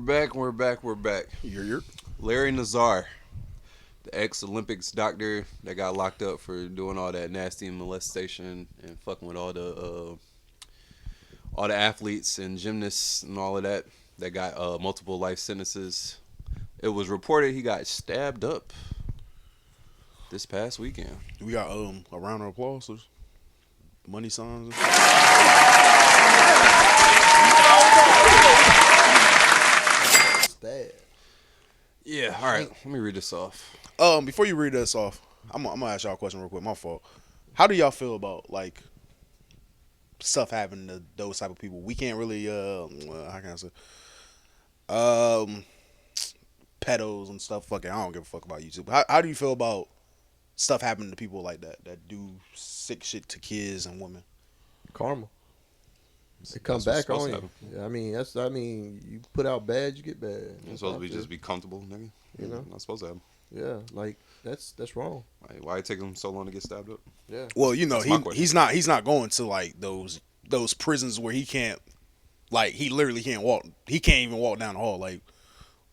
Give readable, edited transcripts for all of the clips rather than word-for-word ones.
We're back. You're. Larry Nassar, the ex-Olympics doctor that got locked up for doing all that nasty molestation and fucking with all the athletes and gymnasts and all of that got multiple life sentences. It was reported he got stabbed up this past weekend. We got a round of applause. There's money signs. Stab. Yeah, all right. Let me read this off. Before you read this off, I'm gonna ask y'all a question real quick. My fault. How do y'all feel about like stuff happening to those type of people? We can't really how can I say pedos and stuff. Fucking, I don't give a fuck about YouTube. How do you feel about stuff happening to people like that do sick shit to kids and women? Karma. It comes back on you. Yeah, I mean, you put out bad, you get bad. It's supposed to be just be comfortable, nigga. You know, not supposed to happen. Yeah, like that's wrong. Like, why it take him so long to get stabbed up? Yeah. Well, you know, he's not going to like those prisons where he can't, like, he literally can't walk. He can't even walk down the hall. Like,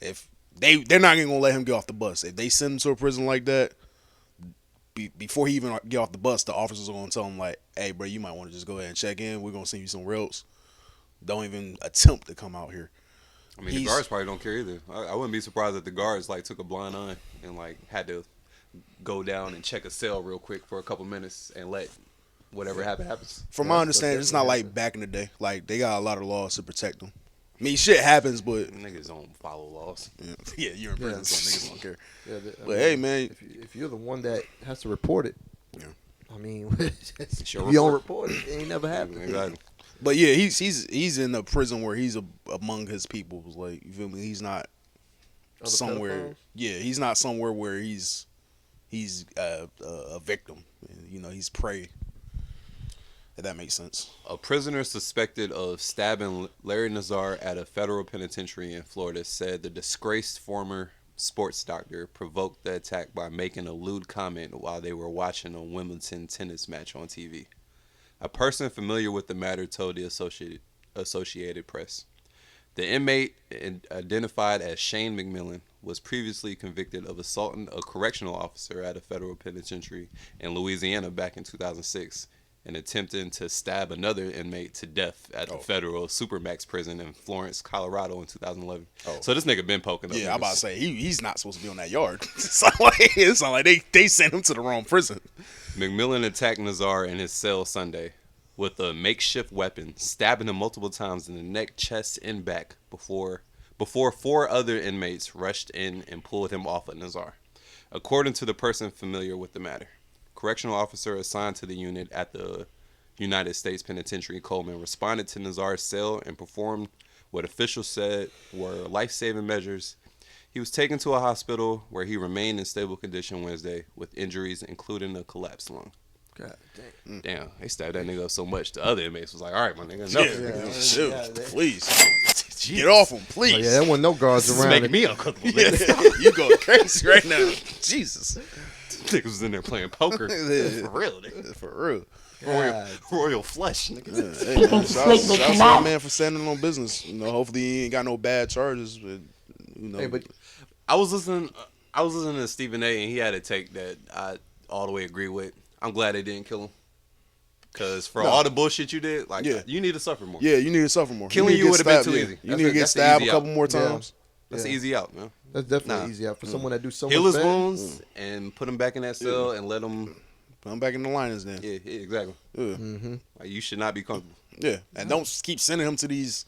if they're not even gonna let him get off the bus. If they send him to a prison like that, before he even get off the bus, the officers are gonna tell him like, "Hey, bro, you might want to just go ahead and check in. We're gonna send you somewhere else. Don't even attempt to come out here." I mean, the guards probably don't care either. I wouldn't be surprised if the guards like took a blind eye and like had to go down and check a cell real quick for a couple minutes and let whatever happens. From my understanding, it's not like back in the day. Like, they got a lot of laws to protect them. I mean, shit happens, but niggas don't follow laws. Yeah, you're in prison, so niggas don't care. Yeah, but hey, man, if you're the one that has to report it, yeah. I mean, if you don't report it, it ain't never happened. Exactly. But yeah, he's in a prison where he's among his people. Like, you feel me? He's not somewhere. Pedophiles? Yeah, he's not somewhere where he's a victim. You know, he's prey. If that makes sense. A prisoner suspected of stabbing Larry Nassar at a federal penitentiary in Florida said the disgraced former sports doctor provoked the attack by making a lewd comment while they were watching a Wimbledon tennis match on TV. A person familiar with the matter told the Associated Press. The inmate, identified as Shane McMillan, was previously convicted of assaulting a correctional officer at a federal penitentiary in Louisiana back in 2006 and attempting to stab another inmate to death at the federal Supermax prison in Florence, Colorado in 2011. So this nigga been poking up. Yeah, niggas. I'm about to say, he's not supposed to be on that yard. It's not like they sent him to the wrong prison. McMillan attacked Nassar in his cell Sunday with a makeshift weapon, stabbing him multiple times in the neck, chest, and back before four other inmates rushed in and pulled him off of Nassar, according to the person familiar with the matter. Correctional officer assigned to the unit at the United States Penitentiary Coleman responded to Nassar's cell and performed what officials said were life-saving measures. He was taken to a hospital where he remained in stable condition Wednesday with injuries including a collapsed lung. God damn. Damn, they stabbed that nigga up so much. The other inmates was like, all right, my nigga, no. Please. Get off him, please. Oh, yeah, there wasn't no guards This around. is making me uncomfortable. You going crazy right now. Jesus. Niggas was in there playing poker. For real, nigga. For real. Royal flesh, nigga. Hey, man, shout out to that man for standing on business. You know, hopefully he ain't got no bad charges. But, you know. Hey, but I was listening to Stephen A. and he had a take that I all the way agree with. I'm glad they didn't kill him. Because for all the bullshit you did, like, you need to suffer more. Yeah, you need to suffer more. Killing you would have been too easy. You need to get stabbed a couple more times. That's easy out, man. That's definitely easy out for someone that do so much Heal his bad. wounds and put him back in that cell and let him... Put him back in the liners then. Yeah, exactly. Like, you should not be comfortable. Yeah, and don't keep sending him to these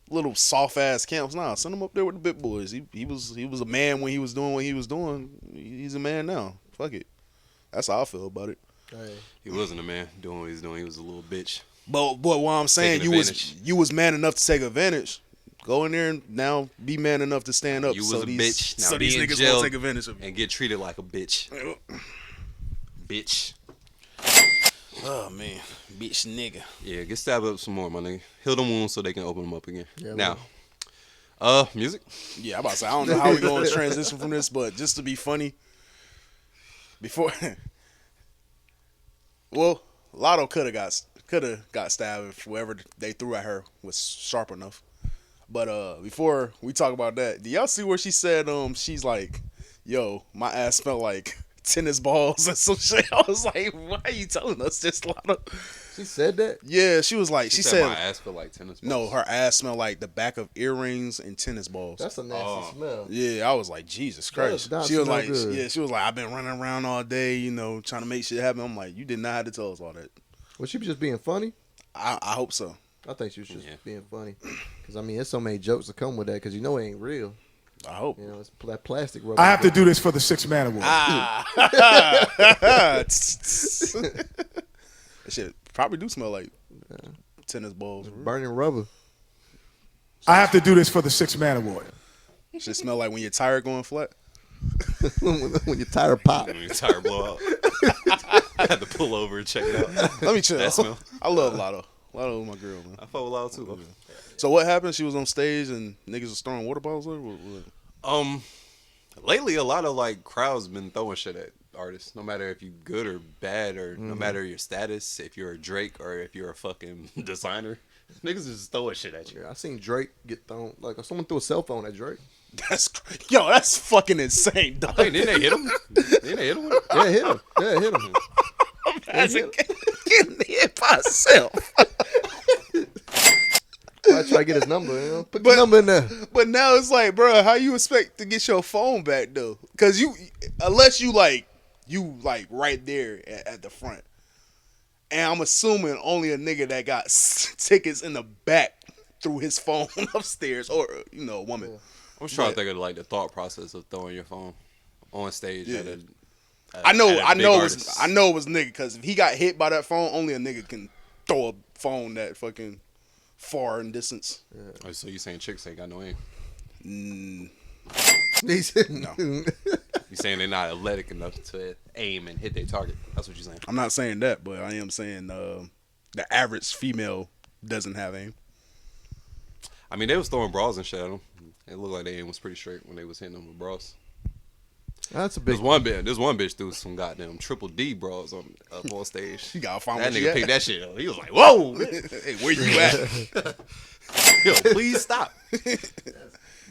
little soft-ass camps. Nah, send him up there with the big boys. He was a man when he was doing what he was doing. He's a man now. Fuck it. That's how I feel about it. Hey. He wasn't a man doing what he was doing. He was a little bitch. But what I'm saying, you was man enough to take advantage. Go in there and now be man enough to stand up. You was a bitch. Now so be these in niggas jail won't take advantage of you. and get treated like a bitch. Bitch. Oh man, bitch nigga. Yeah, get stabbed up some more, my nigga. Heal them wounds so they can open them up again. Yeah, now, music. Yeah, I'm about to say, I don't know how we going to transition from this, but just to be funny, before, well, Lotto could have got stabbed if whoever they threw at her was sharp enough. But before we talk about that, do y'all see where she said she's like, yo, my ass smelled like tennis balls and some shit? I was like, why are you telling us this, Lotto? She said that? Yeah, she was like, she said my ass feel like tennis balls. no, her ass smelled like the back of earrings and tennis balls. That's a nasty smell. Yeah, I was like, Jesus Christ. Does not She was smell like, good. yeah, she was like, I've been running around all day, you know, trying to make shit happen. I'm like, you did not have to tell us all that. Was she just being funny? I hope so. I think she was just being funny. Because, I mean, there's so many jokes that come with that because you know it ain't real. I hope. You know, it's that plastic rubber. I have to do this for the 6-man award. That shit probably do smell like tennis balls. Burning rubber. I have to do this for the 6-man award. Shit smell like when your tire going flat. When your tire pop. When your tire blow out. I had to pull over and check it out. Let me chill. That smell. I love Lotto. Lotto is my girl, man. I fuck with Lotto too. Bro. So what happened? She was on stage and niggas was throwing water bottles at her? What? Lately a lot of like crowds been throwing shit at artists, no matter if you good or bad, or no matter your status, if you're a Drake or if you're a fucking designer. Niggas is just throwing shit at you. Yeah, I seen Drake get thrown. Like, someone threw a cell phone at Drake. That's fucking insane, dog. Hey, didn't they hit him? Didn't they hit him? Yeah, hit him. Yeah, hit him. Getting hit by herself. I try to get his number. You know? Put the number in there. But now it's like, bro, how you expect to get your phone back though? Because unless you like right there at the front, and I'm assuming only a nigga that got tickets in the back through his phone upstairs, or a woman. I'm trying to think of like the thought process of throwing your phone on stage. Yeah. At a I know big it artist. was nigga, because if he got hit by that phone, only a nigga can throw a phone that fucking far in distance. Oh, so you saying chicks ain't got no aim? He said, No. You saying they're not athletic enough to aim and hit their target? That's what you're saying. I'm not saying that, but I am saying the average female doesn't have aim. I mean, they was throwing bras and shit at them. It looked like their aim was pretty straight when they was hitting them with bras. That's a big This one bitch threw some goddamn triple D bras up on stage. You gotta find That what nigga picked that shit up. He was like, "Whoa, Hey, where you at? yo, please stop."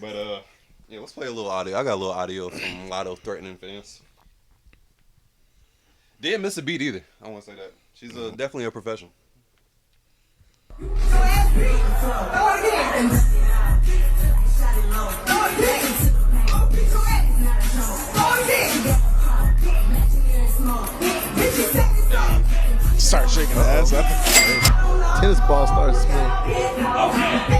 But yeah, let's play a little audio. I got a little audio from Lotto threatening fans. Didn't miss a beat either. I want to say that she's definitely a professional. Start shaking the ass up. tennis ball started smelling.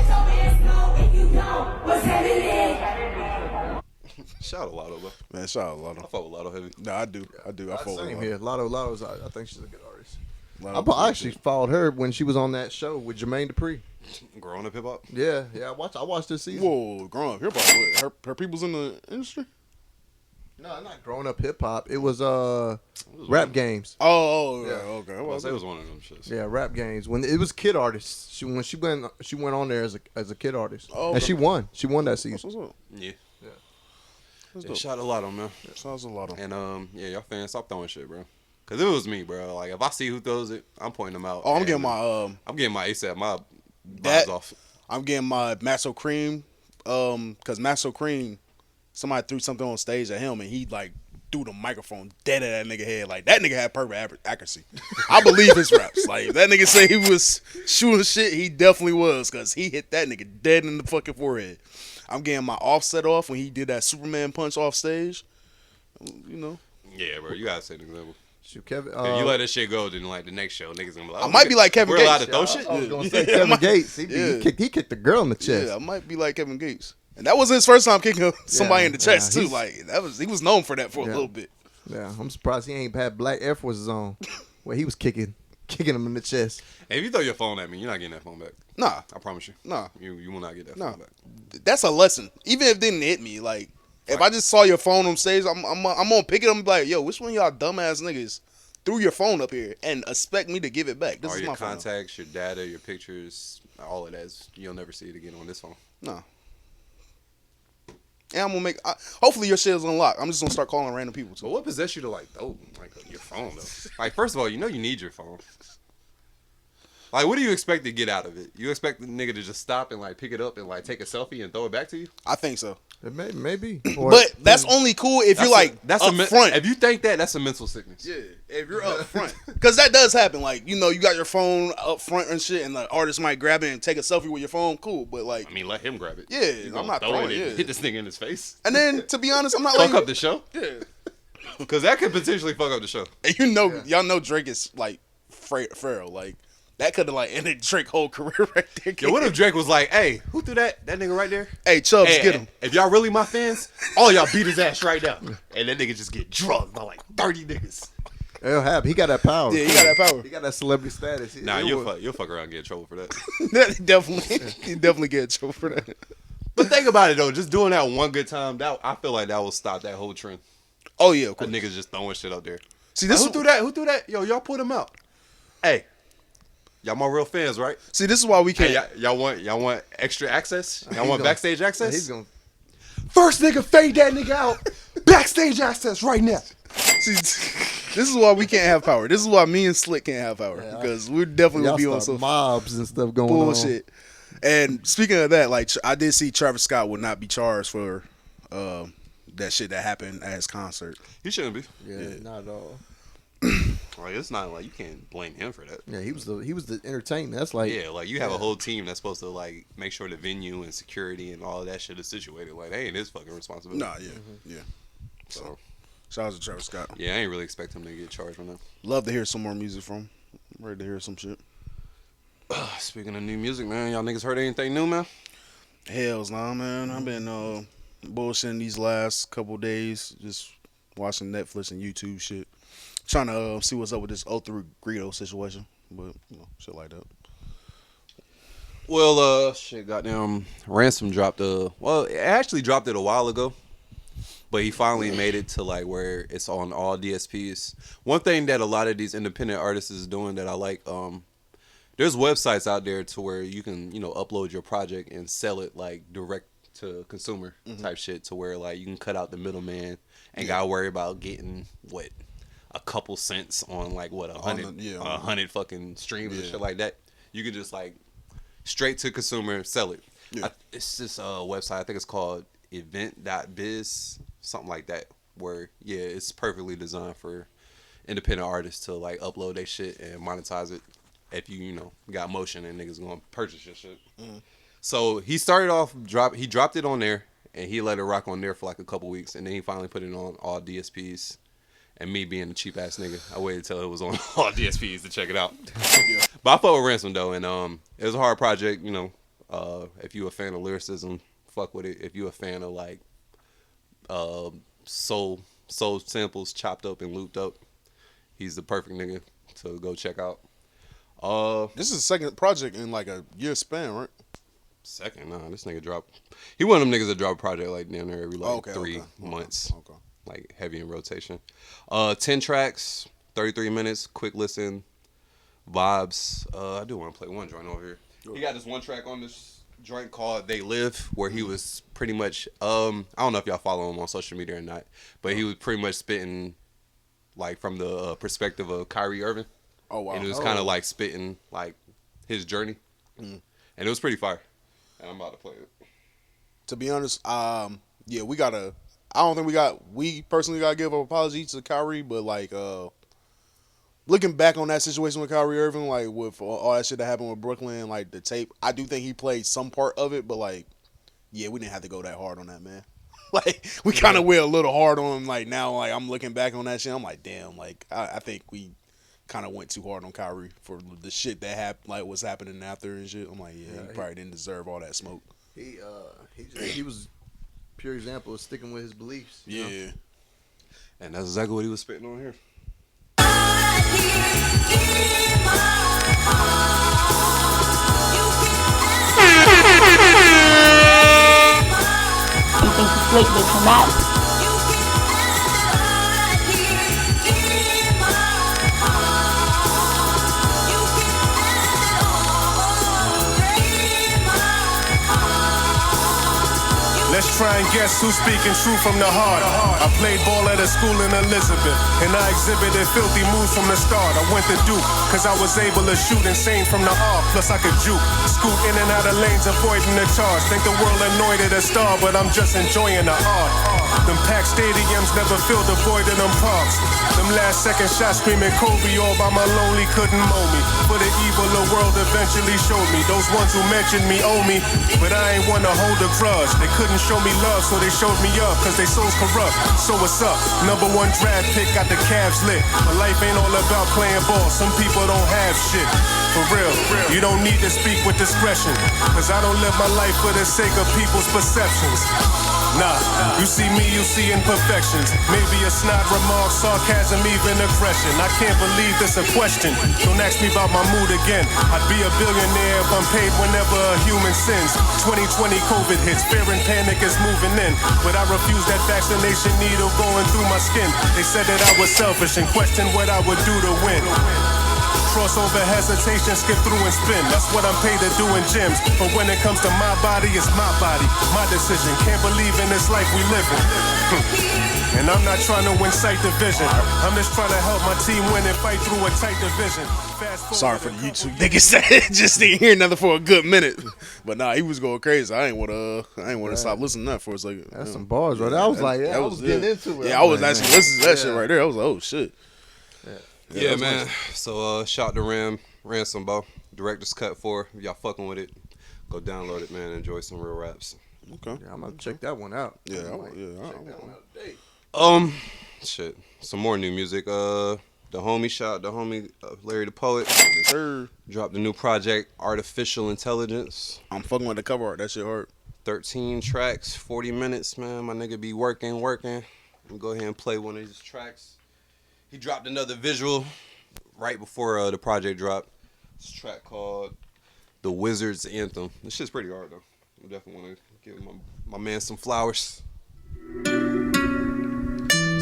Shout out Lotto, bro. Man, shout out Lotto. I fuck with Lotto heavy. No, I do. I fuck with Same Lotto. here. Lotto's. I think she's a good artist. Lotto I actually followed her when she was on that show with Jermaine Dupri. Growing up hip hop. Yeah. I watched this season. Whoa, growing up hip hop. Her people's in the industry. No, not growing up hip hop. It was rap games. Oh, Yeah. okay. I was say it was one of them shits. Yeah, rap games. When it was kid artists, she went on there as a kid artist, Oh, and okay. she won. She won that That's season. what's up. Yeah. That's Yeah, dope. shout out Lotto, man. Sounds a Lotto. And yeah, y'all fans, stop throwing shit, bro. Cause if it was me, bro, like if I see who throws it, I'm pointing them out. Oh, I'm and getting my I'm getting my ASAP mob That- vibes off. I'm getting my Masso Cream, cause Masso Cream, somebody threw something on stage at him and he like threw the microphone dead at that nigga head. Like that nigga had perfect accuracy. I believe his raps. Like if that nigga say he was shooting shit, he definitely was, cause he hit that nigga dead in the fucking forehead. I'm getting my Offset off when he did that Superman punch off stage. You know, Yeah, bro, you gotta say an example. Shoot, Kevin. If you let that shit go, then like the next show, niggas gonna be like, I might be like Kevin we're Gates. allowed to throw shit. I was gonna say Yeah, Kevin Gates. He yeah. kicked the girl in the chest. yeah, I might be like Kevin Gates. And that was his first time kicking somebody in the chest too. he's- Like he was known for that for a Yeah. little bit. Yeah, I'm surprised he ain't had black Air Forces on, where he was kicking him in the chest. Hey, if you throw your phone at me, you're not getting that phone back. Nah, I promise you. nah. You will not get that No, phone back. that's a lesson. Even if it didn't hit me, like if I just saw your phone on stage, I'm gonna pick it up and be like, yo, which one of y'all dumbass niggas threw your phone up here and expect me to give it back? This All is your my phone. contacts, your data, your pictures, all of that, you'll never see it again on this phone. No. And I'm gonna make. Hopefully your shit is unlocked. I'm just gonna start calling random people But too. what possessed you to like throw like your phone though? Like first of all, you know you need your phone. Like, what do you expect to get out of it? You expect the nigga to just stop and like pick it up and like take a selfie and throw it back to you? I think so. Maybe. But that's only cool if you're like up front. If you think that's a mental sickness. Yeah, if you're up front, because that does happen. Like, you know, you got your phone up front and shit, and the artist might grab it and take a selfie with your phone. Cool, but like, I mean, let him grab it. Yeah, I'm not throwing it. Hit this nigga in his face. And then, to be honest, I'm not fuck up the show. Yeah, because that could potentially fuck up the show. And y'all know Drake is like feral. Like, that could have like ended Drake's whole career right there. Yo, what if Drake was like, "Hey, who threw that nigga right there? Hey, Chubbs, get him. If y'all really my fans, all y'all beat his ass right now." And that nigga just get drugged by like 30 niggas. It'll happen. He got that power. Yeah, he got that power. He got that celebrity status. Nah, you'll fuck around and get in trouble for that. He definitely get in trouble for that. But think about it though, just doing that one good time, I feel like that will stop that whole trend. Oh yeah, of course. Niggas just throwing shit up there. See, this who threw that? Who threw that? Yo, y'all put him out. Hey, y'all my real fans, right? See, this is why we can't. Hey, y'all want extra access? Y'all want backstage access? He's gonna first nigga fade that nigga out. Backstage access right now. See, this is why we can't have power. This is why me and Slick can't have power, because we're definitely gonna be on some mobs and stuff going bullshit. And speaking of that, like, I did see Travis Scott would not be charged for that shit that happened at his concert. He shouldn't be. Yeah, not at all. Like, it's not like you can't blame him for that. Yeah, he was the entertainment. That's like, yeah, like you have a whole team that's supposed to like make sure the venue and security and all of that shit is situated. Like, they ain't his fucking responsibility. Nah, yeah. So shout out to Travis Scott. Yeah, I ain't really expect him to get charged for that. Love to hear some more music from him. I'm ready to hear some shit. Speaking of new music, man, y'all niggas heard anything new, man? Hells nah, man. I've been bullshitting these last couple days, just watching Netflix and YouTube shit. Trying to see what's up with this 0-3 Greedo situation, but shit like that. Well, shit, goddamn, Ransom dropped well, it actually dropped it a while ago, but he finally made it to like where it's on all DSPs. One thing that a lot of these independent artists is doing that I like, there's websites out there to where you can, upload your project and sell it like direct to consumer type shit, to where like you can cut out the middleman and gotta worry about getting a couple cents on like 100 fucking streams and shit like that. You can just like straight to consumer sell it. Yeah. It's this website, I think it's called event.biz, something like that, where it's perfectly designed for independent artists to like upload their shit and monetize it if you got motion and niggas gonna purchase your shit. So he started off he dropped it on there and he let it rock on there for like a couple weeks, and then he finally put it on all DSPs. And me being a cheap ass nigga, I waited till it was on all DSPs to check it out. But I fuck with Ransom though, and it was a hard project. If you a fan of lyricism, fuck with it. If you a fan of like soul samples chopped up and looped up, he's the perfect nigga to go check out. This is the second project in like a year span, right? Second? Nah, this nigga dropped. He one of them niggas that drop a project like down there every like 3 months. Okay. Like heavy in rotation. 10 tracks, 33 minutes, quick listen, vibes. I do want to play one joint over here. He got this one track on this joint called They Live, where he was pretty much, I don't know if y'all follow him on social media or not, but he was pretty much spitting like from the perspective of Kyrie Irving. Oh, wow. And it was kind of like spitting like his journey. And it was pretty fire. And I'm about to play it. To be honest, I don't think we personally gotta give an apology to Kyrie, but like looking back on that situation with Kyrie Irving, like with all that shit that happened with Brooklyn, like the tape, I do think he played some part of it, but like, we didn't have to go that hard on that, man. Like, we kind of went a little hard on him. Like, now, like, I'm looking back on that shit, I'm like, damn, like, I think we kind of went too hard on Kyrie for the shit that happened, like what's happening after and shit. I'm like, he probably didn't deserve all that smoke. He was pure example of sticking with his beliefs. Yeah. And that's exactly what he was spitting on here. You think the slick bit traumatic? Let's try and guess who's speaking true from the heart. I played ball at a school in Elizabeth, and I exhibited filthy moves from the start. I went to Duke, cause I was able to shoot insane from the arc, plus I could juke. Scoot in and out of lanes, avoiding the charge. Think the world anointed a star, but I'm just enjoying the art. Them packed stadiums never filled the void of them parks. Them last second shots screaming Kobe all by my lonely couldn't mow me. For the evil the world eventually showed me. Those ones who mentioned me owe me, but I ain't wanna hold a grudge. They couldn't show me love, so they showed me up, cause they souls corrupt. So what's up? Number 1 draft pick, got the Cavs lit. But life ain't all about playing ball. Some people don't have shit. For real, you don't need to speak with discretion, cause I don't live my life for the sake of people's perceptions. Nah, you see me, you see imperfections. Maybe a snide remark, sarcasm, even aggression. I can't believe this a question. Don't ask me about my mood again. I'd be a billionaire if I'm paid whenever a human sins. 2020 COVID hits, fear and panic is moving in. But I refuse that vaccination needle going through my skin. They said that I was selfish and questioned what I would do to win. Crossover hesitation, skip through and spin. That's what I'm paid to do in gyms. But when it comes to my body, it's my body, my decision. Can't believe in this life we live in. And I'm not trying to win sight division. I'm just trying to help my team win and fight through a tight division. Sorry for the YouTube niggas that just didn't hear nothing for a good minute. But nah, he was going crazy. I ain't wanna stop listening to that for a second. That's some bars, right? I was like, I was getting into it. Yeah, I was actually listening to that shit right there. I was like, oh shit. Yeah, man. So shout to Ransom, bro. Director's Cut 4. If y'all fucking with it, go download it, man. Enjoy some real raps. Okay. Yeah, I'm gonna check that one out. Yeah, check that one out today. Shit. Some more new music. The homie Larry the Poet. Yes, sir. Dropped a new project, Artificial Intelligence. I'm fucking with the cover art. That shit hard. 13 tracks, 40 minutes, man. My nigga be working. Let me go ahead and play one of these tracks. He dropped another visual right before the project dropped. It's a track called The Wizard's Anthem. This shit's pretty hard, though. I definitely want to give my man some flowers.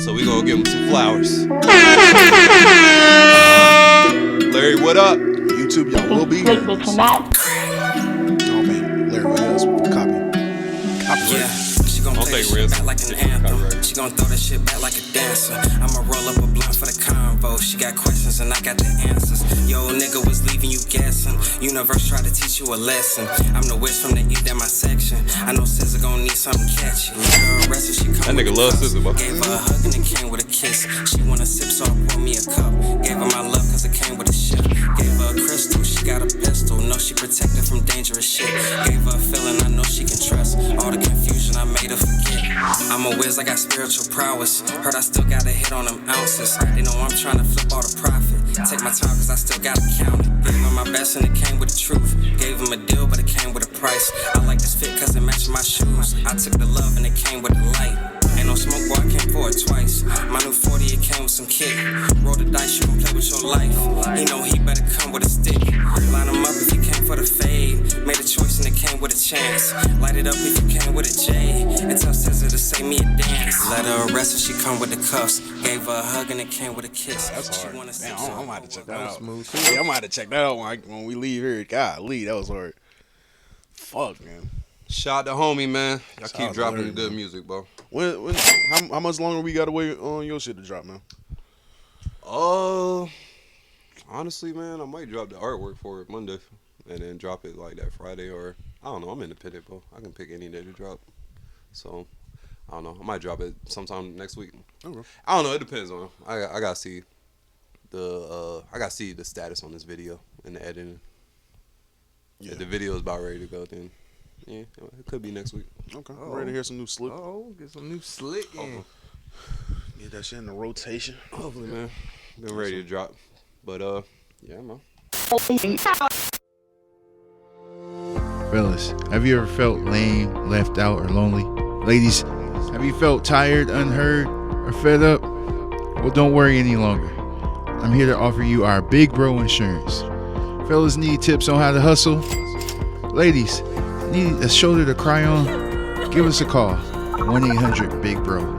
So we gonna give him some flowers. Larry, what up? YouTube, y'all will be here. They cannot. Oh man, Larry, what else? Copy. Yeah. She gon' play that shit back like an anthem. She gon' throw that shit back like a dancer. I'ma roll up a blunt for the convo. She got questions and I got the answers. Yo, nigga was leaving you guessing. Universe tried to teach you a lesson. I'm the wish from the eat in my section. I know SZA gon' need something catchy. Her arrested, she come That nigga loves SZA, bro. Gave her a hug and it came with a kiss. She wanna sip, so I pour me a cup. Gave her my love cause it came with a ship. Gave her a crystal, she got a pistol. Know she protected from dangerous shit. Gave her a feeling I know she can trust. All the confusion I made her forget. I'm a whiz, I got spiritual prowess. Heard I still got a hit on them ounces. They know I'm trying to flip all the profit. Take my time cause I still gotta count it. Gave him my best and it came with the truth. Gave him a deal but it came with a price. I like this fit cause it matches my shoes. I took the love and it came with the light. Ain't no smoke, boy, I came for it twice. My new 40, it came with some kick. Roll the dice, you can play with your life. He know he better come with a stick. Line him up if he came for the fade. Made a choice and it came with a chance. Light it up if you came with a J. And tell SZA to say me a dance. Let her arrest and she come with the cuffs. Gave her a hug and it came with a kiss. That's She hard. wanna Damn, sip I'm gonna have to check that out. Smooth. Yeah, I'm gonna have to check that out when we leave here. Golly, that was hard. Fuck, man. Shout out to homie, man. Y'all Shout keep out to dropping Larry, good man. music, bro. How much longer we gotta wait on your shit to drop, man? Honestly, man, I might drop the artwork for it Monday and then drop it like that Friday, or I don't know. I'm independent, bro. I can pick any day to drop. So I don't know. I might drop it sometime next week. Okay. I don't know. It depends on. I gotta see the status on this video and the editing. Yeah. If the video is about ready to go, then yeah, it could be next week. Okay, I'm ready to hear some new slick. Oh, get some new slick in. Get that shit in the rotation. Hopefully, man. Been ready to drop, but yeah, man. Fellas, have you ever felt lame, left out, or lonely? Ladies, have you felt tired, unheard, or fed up? Well, don't worry any longer. I'm here to offer you our Big Bro Insurance. Fellas need tips on how to hustle. Ladies, need a shoulder to cry on? Give us a call, 1-800-BIG-BRO.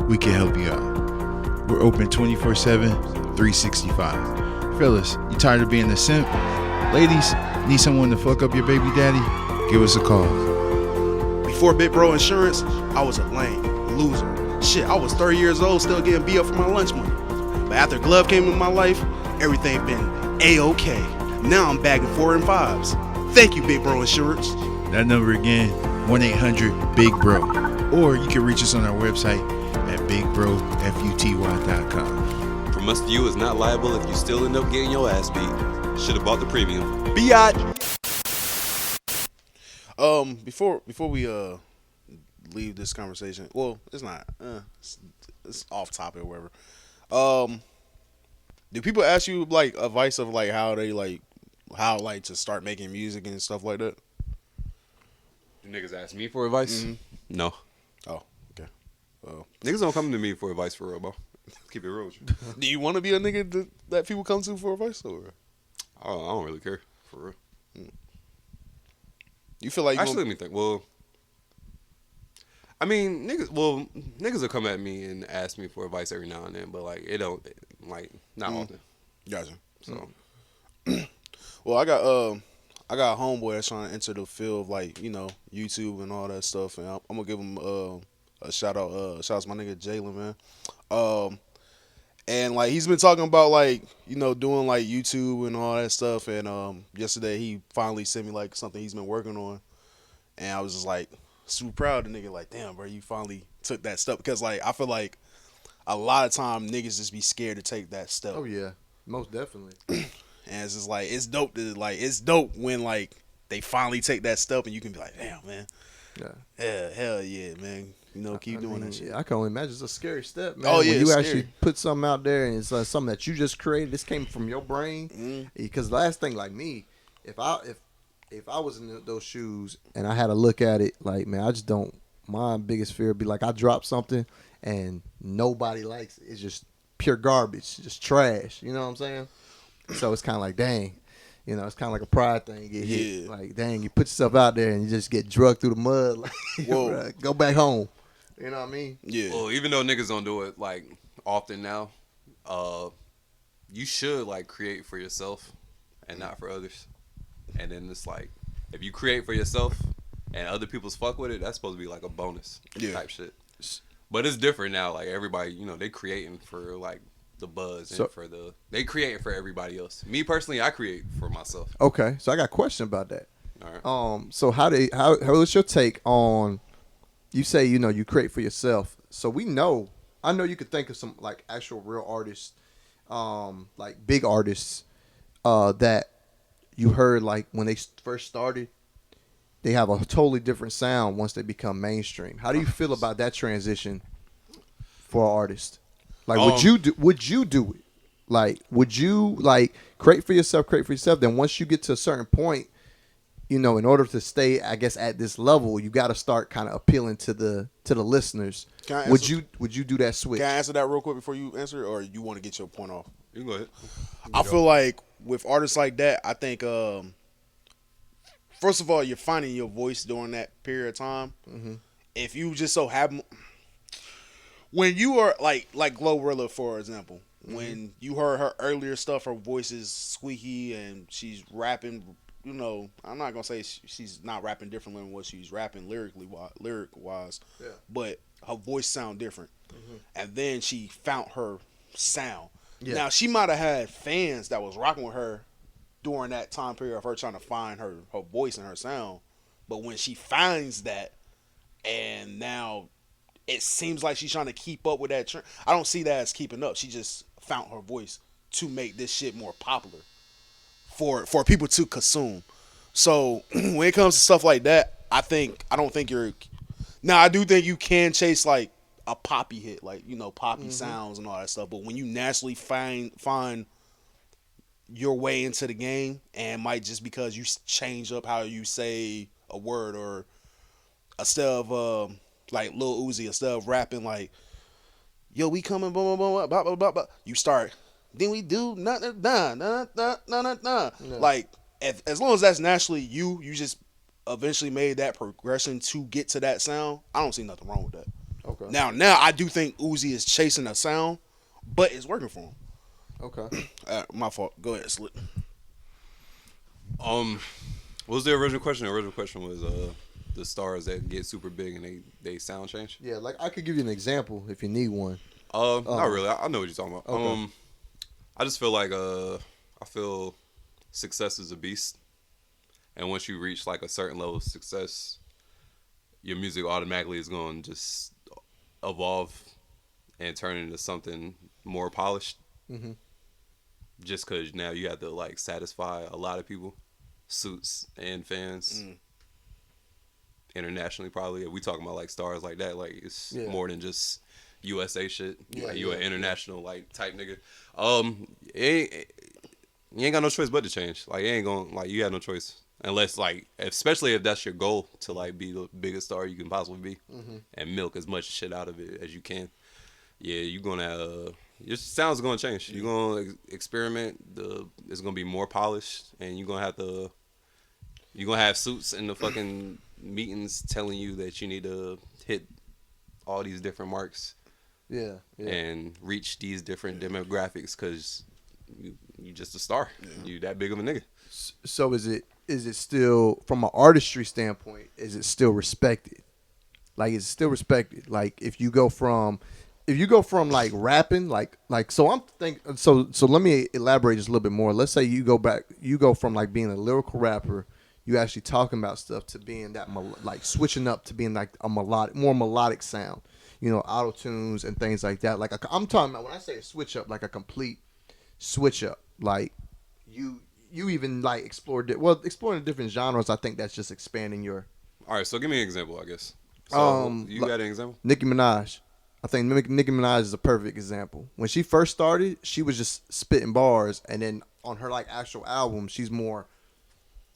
We can help you out. We're open 24/7, 365. Fellas, you tired of being a simp? Ladies, need someone to fuck up your baby daddy? Give us a call. before Big Bro Insurance, I was a lame loser. Shit, I was 30 years old, still getting beat up for my lunch money. But after Glove came into my life, everything been A-OK. Now I'm bagging 4 and 5s. Thank you, Big Bro Insurance. That number again, 1-800-BIG-BRO. Or you can reach us on our website at bigbrofutY.com. From us to you is not liable if you still end up getting your ass beat. Should have bought the premium. Biatch. Before we leave this conversation, well, it's not. It's off topic or whatever. Do people ask you like advice of like how to start making music and stuff like that? Do niggas ask me for advice? Mm-hmm. No. Oh, okay. Niggas don't come to me for advice for real, bro. Keep it real with you. Do you want to be a nigga that people come to for advice, or I don't really care for real. you feel like Actually, let me think. Well, I mean, niggas will come at me and ask me for advice every now and then, but like it don't not often. Gotcha. So Well, I got a homeboy that's trying to enter the field of like, YouTube and all that stuff, and I'm gonna give him a shout out. Shout out to my nigga Jalen, man. And like he's been talking about like doing like YouTube and all that stuff, and yesterday he finally sent me like something he's been working on, and I was just like super proud of the nigga. Like, damn, bro, you finally took that step, because like I feel like a lot of time niggas just be scared to take that step. Oh yeah, most definitely. And it's just like it's dope when like they finally take that step and you can be like, damn, man, yeah, hell yeah, man, keep doing that shit. I can only imagine it's a scary step, man. Oh yeah, when you it's actually scary. put something out there and it's something that you just created. This came from your brain. Because last thing, like me, if I was in those shoes and I had to look at it, like, man, I just don't. My biggest fear would be like I drop something and nobody likes it. It's just pure garbage, just trash. You know what I'm saying? So it's kind of like, dang, it's kind of like a pride thing. You get hit, like, dang, you put yourself out there and you just get drugged through the mud. Like, Whoa. go back home. You know what I mean? Yeah. well, even though niggas don't do it like often now, you should like create for yourself and not for others. And then it's like, if you create for yourself and other people's fuck with it, that's supposed to be like a bonus type shit. But it's different now. Like everybody, they creating for like the buzz and they creating for everybody else. Me personally, I create for myself. Okay, so I got a question about that. All right. So how was your take on? You say you create for yourself. So I know you could think of some like actual real artists, like big artists, that you heard like when they first started, they have a totally different sound once they become mainstream. How do you feel about that transition for an artist? Like, would you do it? Like, would you like create for yourself? Then once you get to a certain point, in order to stay, I guess, at this level, you got to start kind of appealing to the listeners. Would you do that switch? Can I answer that real quick before you answer, or you want to get your point off? You can go ahead. I feel like with artists like that, I think first of all, you're finding your voice during that period of time. Mm-hmm. If you just so happen, when you are like Glorilla, for example, when you heard her earlier stuff, her voice is squeaky and she's rapping. I'm not gonna say she's not rapping differently than what she's rapping lyric wise, but her voice sound different. Mm-hmm. And then she found her sound. Yeah. Now she might have had fans that was rocking with her during that time period of her trying to find her voice and her sound, but when she finds that, and now it seems like she's trying to keep up with that trend. I don't see that as keeping up. She just found her voice to make this shit more popular for people to consume. So when it comes to stuff like that, I don't think you're. Now I do think you can chase like a poppy hit, like poppy sounds and all that stuff. But when you naturally find your way into the game, and might just because you change up how you say a word, or instead of like Lil Uzi, instead of rapping like, yo, we coming, blah, blah, blah, blah, blah, blah, blah, you start, then we do, nah. Like, as long as that's naturally you just eventually made that progression to get to that sound, I don't see nothing wrong with that. Okay. Now I do think Uzi is chasing a sound, but it's working for him. Okay. My fault. Go ahead, Slip. What was the original question? The original question was the stars that get super big and they sound change? Yeah, like I could give you an example if you need one. Not really. I know what you're talking about. Okay. I just feel like I feel success is a beast, and once you reach like a certain level of success, your music automatically is going to just evolve and turn into something more polished. Mhm. Just because now you have to like satisfy a lot of people, suits and fans. Internationally, probably. If we talking about like stars like that, like it's more than just USA shit. Yeah, Like, you yeah, an international like type nigga. You ain't got no choice but to change. Like you ain't gonna like you have no choice unless like especially if that's your goal to like be the biggest star you can possibly be and milk as much shit out of it as you can. Yeah, you gonna your sound's gonna change. You're gonna experiment. It's gonna be more polished, and you're gonna have suits in the fucking meetings telling you that you need to hit all these different marks Yeah. and reach these different demographics because you just a star. You that big of a nigga. So is it still from an artistry standpoint? Is it still respected? Like is it still respected? Like if you go from like rapping like so I'm thinking so let me elaborate just a little bit more. Let's say you go from like being a lyrical rapper, you actually talking about stuff to being that like switching up to being like a more melodic sound. You know, auto tunes and things like that. Like I'm talking about when I say a switch up, like a complete switch up. Like you even like exploring the different genres. I think that's just expanding your. All right, so give me an example, I guess. So you got an example? Nicki Minaj. I think Nicki Minaj is a perfect example. When she first started, she was just spitting bars, and then on her like actual album, she's more.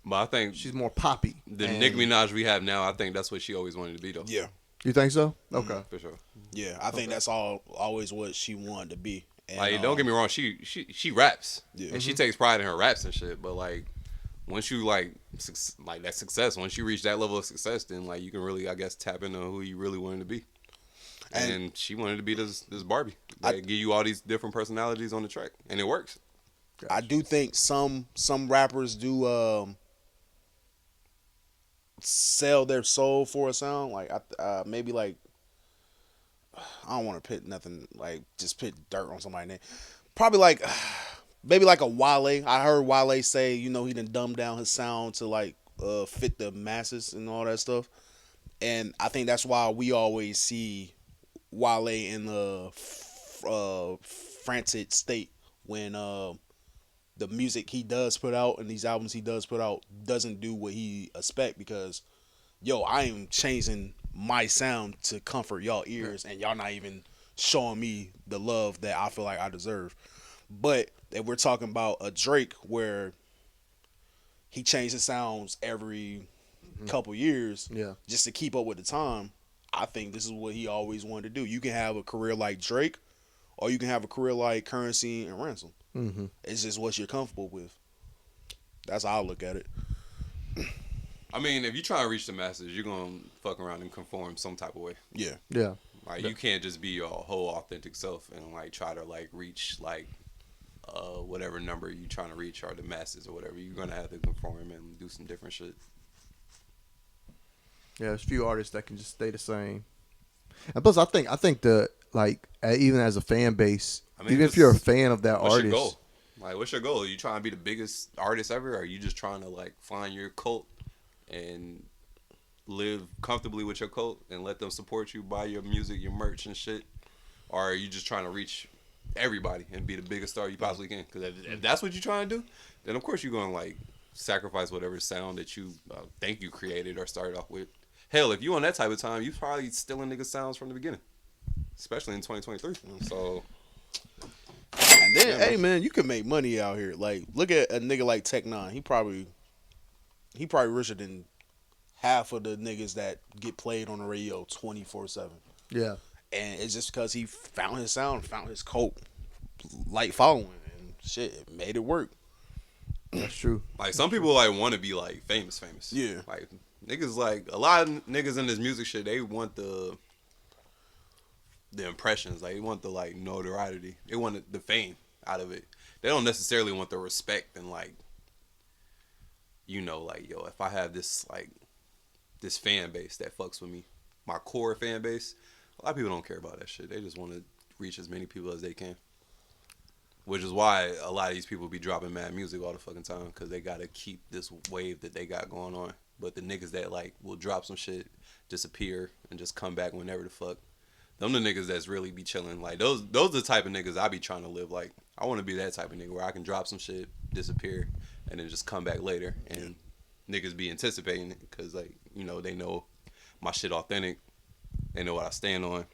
But I think she's more poppy. The Nicki Minaj we have now, I think that's what she always wanted to be, though. Yeah. You think so? Okay. For sure. Yeah, I think that's always what she wanted to be. And, like, don't get me wrong, she raps. Yeah. And she takes pride in her raps and shit. But, like, once you, like that success, once you reach that level of success, then, like, you can really, I guess, tap into who you really wanted to be. And she wanted to be this Barbie. Like, give you all these different personalities on the track. And it works. I do think some rappers do sell their soul for a sound. Like maybe like I don't want to put nothing like just put dirt on somebody's name. Probably like maybe like a Wale. I heard Wale say he done dumbed down his sound to like fit the masses and all that stuff. And I think that's why we always see Wale in the frantic state when the music he does put out and these albums he does put out doesn't do what he expect because, I am changing my sound to comfort y'all ears and y'all not even showing me the love that I feel like I deserve. But if we're talking about a Drake where he changed his sounds every couple years just to keep up with the time, I think this is what he always wanted to do. You can have a career like Drake or you can have a career like Currency and Ransom. Mm-hmm. It's just what you're comfortable with. That's how I look at it. I mean, if you try to reach the masses, you're going to fuck around and conform some type of way. Yeah. Yeah. Like, you can't just be your whole authentic self and, like, try to, like, reach, like, whatever number you're trying to reach or the masses or whatever. You're going to have to conform and do some different shit. Yeah, there's a few artists that can just stay the same. And plus, I think the, like, even as a fan base, even if you're a fan of that what's artist. Your goal? Like, what's your goal? Are you trying to be the biggest artist ever? Or are you just trying to, like, find your cult and live comfortably with your cult and let them support you, buy your music, your merch and shit? Or are you just trying to reach everybody and be the biggest star you possibly can? Because if that's what you're trying to do, then of course you're going to, like, sacrifice whatever sound that you think you created or started off with. Hell, if you on that type of time, you probably stealing niggas' sounds from the beginning. Especially in 2023. So... And then, hey man, you can make money out here. Like, look at a nigga like Tech Nine. He probably richer than half of the niggas that get played on the radio 24/7. Yeah, and it's just because he found his sound, found his cult, like following, and shit, it made it work. That's true. Like some people like want to be like famous. Yeah, like niggas like a lot of niggas in this music shit. They want the impressions, like they want the like notoriety, they want the fame out of it. They don't necessarily want the respect and like, like, yo, if I have this like this fan base that fucks with me. My core fan base. A lot of people don't care about that shit. They just want to reach as many people as they can. Which is why a lot of these people be dropping mad music all the fucking time, because they got to keep this wave that they got going on. But the niggas that like will drop some shit, disappear, and just come back whenever the fuck, them the niggas that's really be chilling. Like those are the type of niggas I be trying to live like. I want to be that type of nigga where I can drop some shit, disappear, and then just come back later. And niggas be anticipating it because, like, you know, they know my shit authentic. They know what I stand on.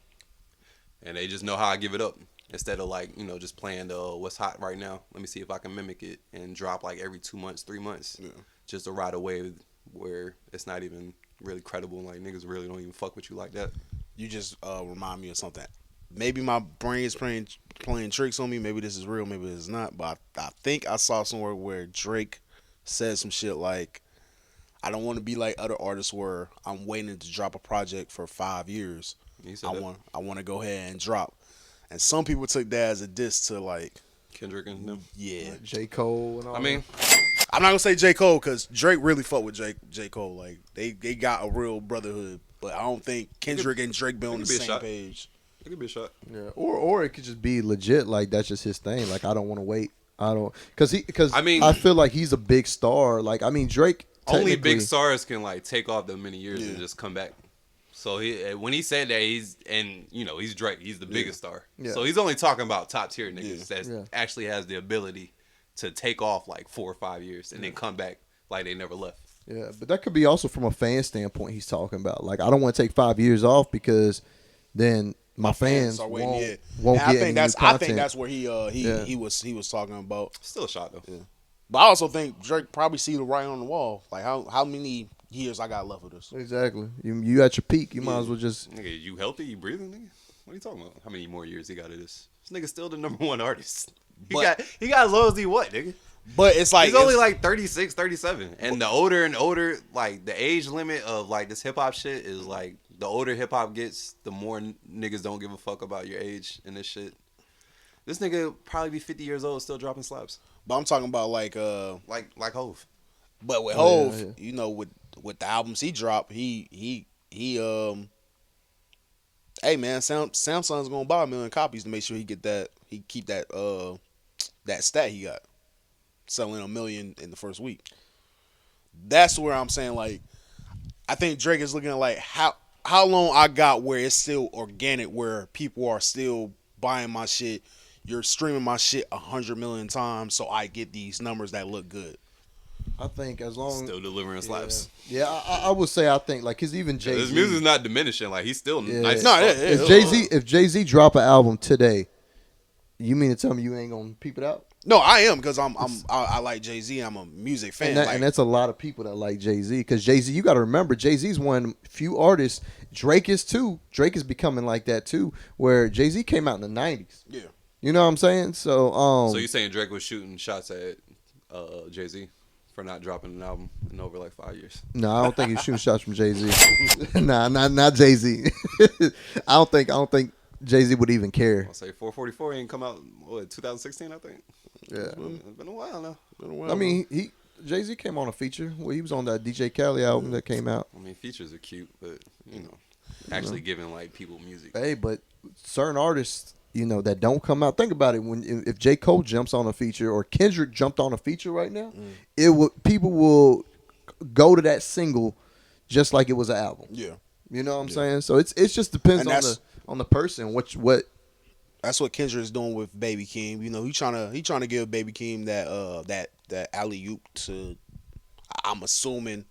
And they just know how I give it up. Instead of, like, you know, just playing the what's hot right now. Let me see if I can mimic it and drop, like, every 2 months, 3 months. Yeah. Just to ride a wave where it's not even really credible. Like, niggas really don't even fuck with you like that. You just remind me of something. Maybe my brain is playing tricks on me. Maybe this is real. Maybe it's not. But I think I saw somewhere where Drake said some shit like, I don't want to be like other artists where I'm waiting to drop a project for 5 years. I want to go ahead and drop. And some people took that as a diss to like Kendrick and them. Yeah. Like J. Cole and all. I mean, I'm not gonna say J. Cole because Drake really fucked with J. Cole. Like they got a real brotherhood. But I don't think Kendrick and Drake be on the same page. It could be a shot. Yeah. Or it could just be legit. Like that's just his thing. Like I don't want to wait. Because I mean, I feel like he's a big star. Like I mean Drake. Only big stars can like take off the many years and just come back. So when he said that, he's Drake. He's the biggest star. Yeah. So he's only talking about top tier niggas that actually has the ability to take off like 4 or 5 years and then come back like they never left. Yeah, but that could be also from a fan standpoint he's talking about. Like I don't want to take 5 years off because then my fans won't get any new content. I think that's where he was talking about. Still a shot though. Yeah. But I also think Drake probably see the writing on the wall. Like how many years I got left with this? Exactly. You at your peak. You might as well just. Nigga, you healthy? You breathing, nigga? What are you talking about? How many more years he got of this? This nigga's still the #1 artist. He got as low as he what, nigga? But it's like he's only like 36, 37. And the older and older, like the age limit of like this hip hop shit is like the older hip hop gets, the more niggas don't give a fuck about your age and this shit. This nigga probably be 50 years old still dropping slaps. But I'm talking about like Hov. But with Hov, you know, with the albums he dropped, hey man, Samsung's gonna buy 1 million copies to make sure he keep that stat he got. Selling 1 million in the first week. That's where I'm saying like I think Drake is looking at like how long I got where it's still organic, where people are still buying my shit. You're streaming my shit 100 million times, so I get these numbers that look good. I think as long still delivering slaps. Yeah, I would say I think like because even Jay-Z, his music's not diminishing. Like he's still nice. No, if Jay-Z drop an album today, you mean to tell me you ain't gonna peep it out? No, I am because I like Jay-Z. I'm a music fan, and that's a lot of people that like Jay-Z. Because Jay-Z, you got to remember, Jay-Z's one of the few artists. Drake is too. Drake is becoming like that too. Where Jay-Z came out in the '90s. Yeah, you know what I'm saying. So you saying Drake was shooting shots at Jay-Z for not dropping an album in over like 5 years? No, I don't think he's shooting shots from Jay-Z. Nah, not Jay-Z. I don't think Jay-Z would even care. I'll say 444 ain't come out 2016, I think. Yeah, it's been a while now. I mean, Jay-Z came on a feature. Well, he was on that DJ Khaled album that came out. I mean, features are cute, but actually giving like people music. Hey, but certain artists, that don't come out. Think about it. If J. Cole jumps on a feature or Kendrick jumped on a feature right now, people will go to that single just like it was an album. Yeah, you know what I'm saying. So it just depends on the person. What. That's what Kendrick is doing with Baby Keem. He trying to give Baby Keem that alley oop to, I'm assuming,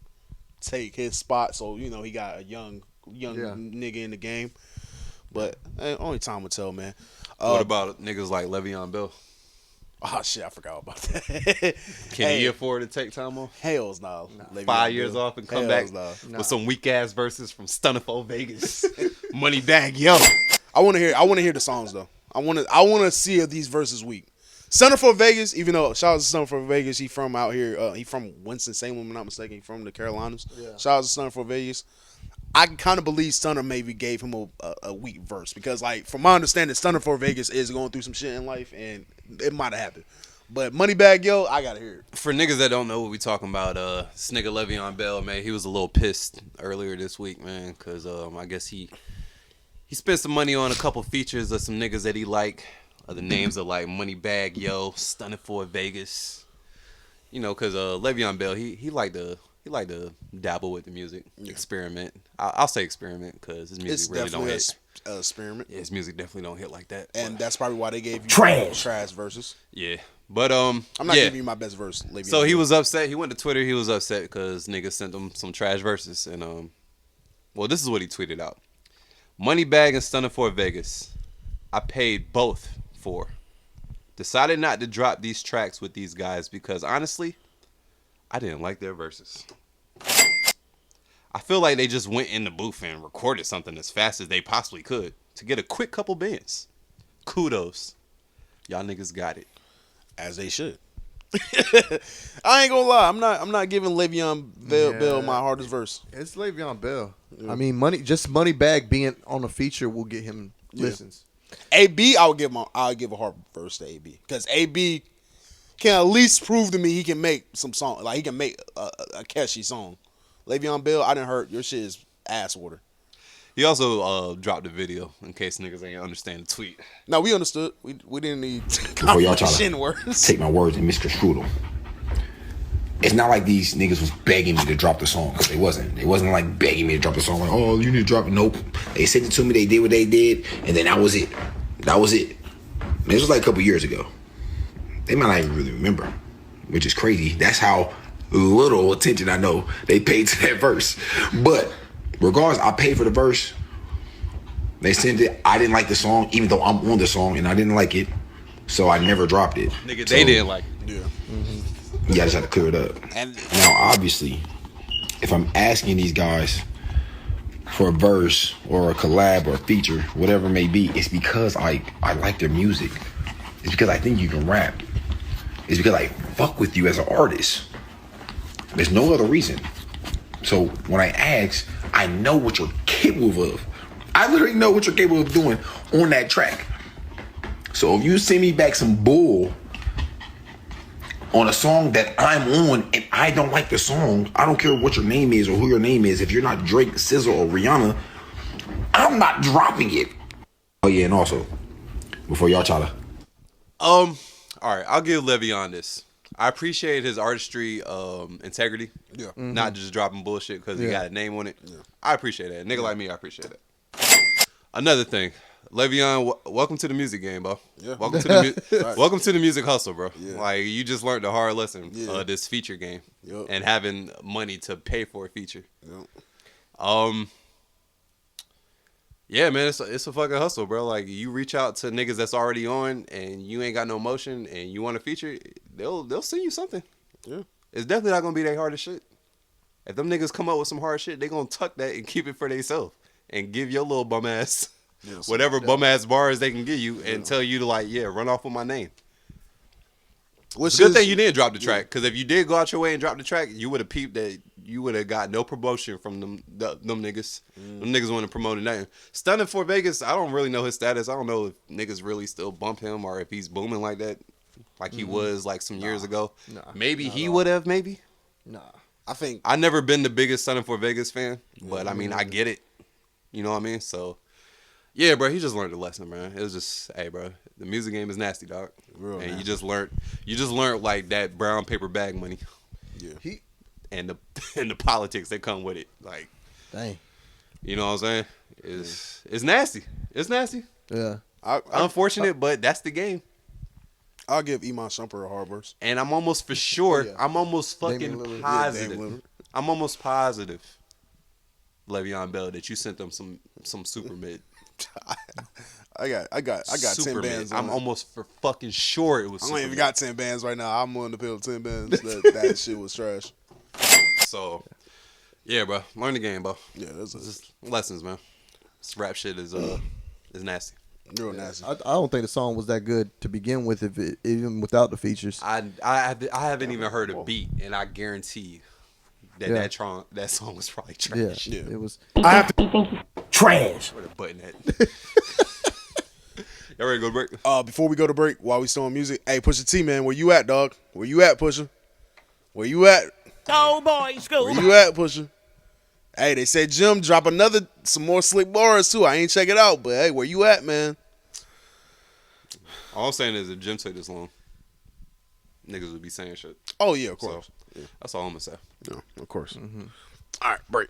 take his spot. So he got a young nigga in the game. But only time will tell, man. What about niggas like Leveon Bell? Oh shit, I forgot about that. Can he afford to take time off? Hell's no. 5 years off and come back with some weak ass verses from Stunnerful Vegas, Moneybag Yo. I want to hear the songs though. I want to see if these verses weak. Center for Vegas, even though shout out to Center for Vegas, he from out here. He from Winston-Salem, if I'm not mistaken. He from the Carolinas. Yeah. Shout out to Center for Vegas. I kind of believe Stunner maybe gave him a weak verse because, like, from my understanding, Stunner for Vegas is going through some shit in life, and it might have happened. But Moneybag Yo, I gotta hear it. For niggas that don't know what we talking about, this nigga Leveon Bell, man, he was a little pissed earlier this week, man, because I guess he spent some money on a couple features of some niggas that he like. The names are like Moneybag Yo, Stunning for Vegas. You know, because Leveon Bell, he like to dabble with the music, experiment. I'll say experiment because his music It's really don't definitely hit. a experiment. Yeah, his music definitely don't hit like that. And that's probably why they gave you Trash verses. Yeah, but I'm not giving you my best verse. Leveon So he Bell. was upset. He went to Twitter. He was upset because niggas sent him some trash verses. And well, this is what he tweeted out: Moneybag and Stunning for Vegas. I paid both for. Decided not to drop these tracks with these guys because honestly, I didn't like their verses. I feel like they just went in the booth and recorded something as fast as they possibly could to get a quick couple bands. Kudos. Y'all niggas got it. As they should. I ain't gonna lie. I'm not giving Le'Veon Bell my hardest verse. It's Le'Veon Bell. I mean, Moneybag being on a feature will get him listens. AB, I'll give a hard verse to AB because AB can at least prove to me he can make some song. Like he can make a catchy song. Le'Veon Bell, I didn't hurt. Your shit is ass water. He also dropped a video in case niggas ain't understand the tweet. No, we understood. We didn't need Before y'all try comprehension to words. take my words and misconstrue them. It's not like these niggas was begging me to drop the song, because they wasn't. They wasn't like begging me to drop the song. Like, oh, you need to drop it. Nope. They sent it to me. They did what they did, and then that was it. That was it. Man, this was like a couple years ago. They might not even really remember, which is crazy. That's how little attention I know they paid to that verse. But regardless, I paid for the verse. They sent it. I didn't like the song, even though I'm on the song, and I didn't like it, so I never dropped it. Nigga, So, they didn't like it. Yeah. yeah, I just had to clear it up. And Now, obviously, if I'm asking these guys for a verse or a collab or a feature, whatever it may be, it's because I like their music. It's because I think you can rap. It's because I fuck with you as an artist. There's no other reason. So when I ask, I know what you're capable of. I literally know what you're capable of doing on that track. So if you send me back some bull on a song that I'm on and I don't like the song, I don't care what your name is or who your name is. If you're not Drake, SZA, or Rihanna, I'm not dropping it. Oh yeah, and also, before y'all try to... All right, I'll give Le'Veon this. I appreciate his artistry, integrity. Yeah. Not just dropping bullshit because he got a name on it. Yeah. I appreciate that. Nigga like me, I appreciate that. Another thing, Le'Veon, welcome to the music game, bro. Yeah. Welcome to the welcome to the music hustle, bro. Yeah. Like you just learned a hard lesson this feature game Yep. and having money to pay for a feature. Yep. Yeah, man, it's a fucking hustle, bro. Like you reach out to niggas that's already on and you ain't got no motion and you want a feature, they'll send you something. Yeah. It's definitely not gonna be their hardest shit. If them niggas come up with some hard shit, they gonna tuck that and keep it for themselves and give your little bum ass whatever bum ass bars they can give you and tell you to like, run off with my name. Which Good is, thing you didn't drop the track, because if you did go out your way and drop the track, you would have peeped that you would have got no promotion from them niggas. Them niggas want to promote nothing. Stunning for Vegas, I don't really know his status. I don't know if niggas really still bump him or if he's booming like that, like he was like some years ago. Maybe he would have, maybe. Nah. I never been the biggest Stunning for Vegas fan, but I mean, I get it. You know what I mean? So, yeah, bro, he just learned a lesson, man. It was just, hey, bro, the music game is nasty, dog. Real and nasty. you just learned like that brown paper bag money. Yeah. And the politics that come with it. Like, Dang. you know what I'm saying? It's nasty. It's nasty. Yeah. Unfortunate, but that's the game. I'll give Iman Shumpert a hard verse. And I'm almost for sure, Yeah. I'm almost Damian fucking Lillard. Yeah, positive. Damian Lillard. I'm almost positive, Le'Veon Bell, that you sent them some super mid. I got 10 Super bands. mid. I'm almost for fucking sure it was I super don't even mid. got 10 bands right now. I'm willing to pay with 10 bands. That shit was trash. So, yeah, bro. Learn the game, bro. Yeah, that's Just lessons, man. This rap shit is nasty. real nasty. I don't think the song was that good to begin with, even without the features. I haven't even heard a beat, and I guarantee that that song was probably Yeah, trash. it was. I have to. You think he's Trash. Where the button at? Y'all ready to go to break? Before we go to break, while we still on music, hey, Pusha T, man, where you at, dog? Where you at, Pusha? Where you at? Oh boy, school. Where you at, Pusha? Hey, they said Jim drop some more slick bars too. I ain't check it out, but hey, where you at, man? All I'm saying is if Jim took this long, niggas would be saying shit. Oh yeah, of course. So, that's all I'm gonna say. Yeah, of course. All right, break.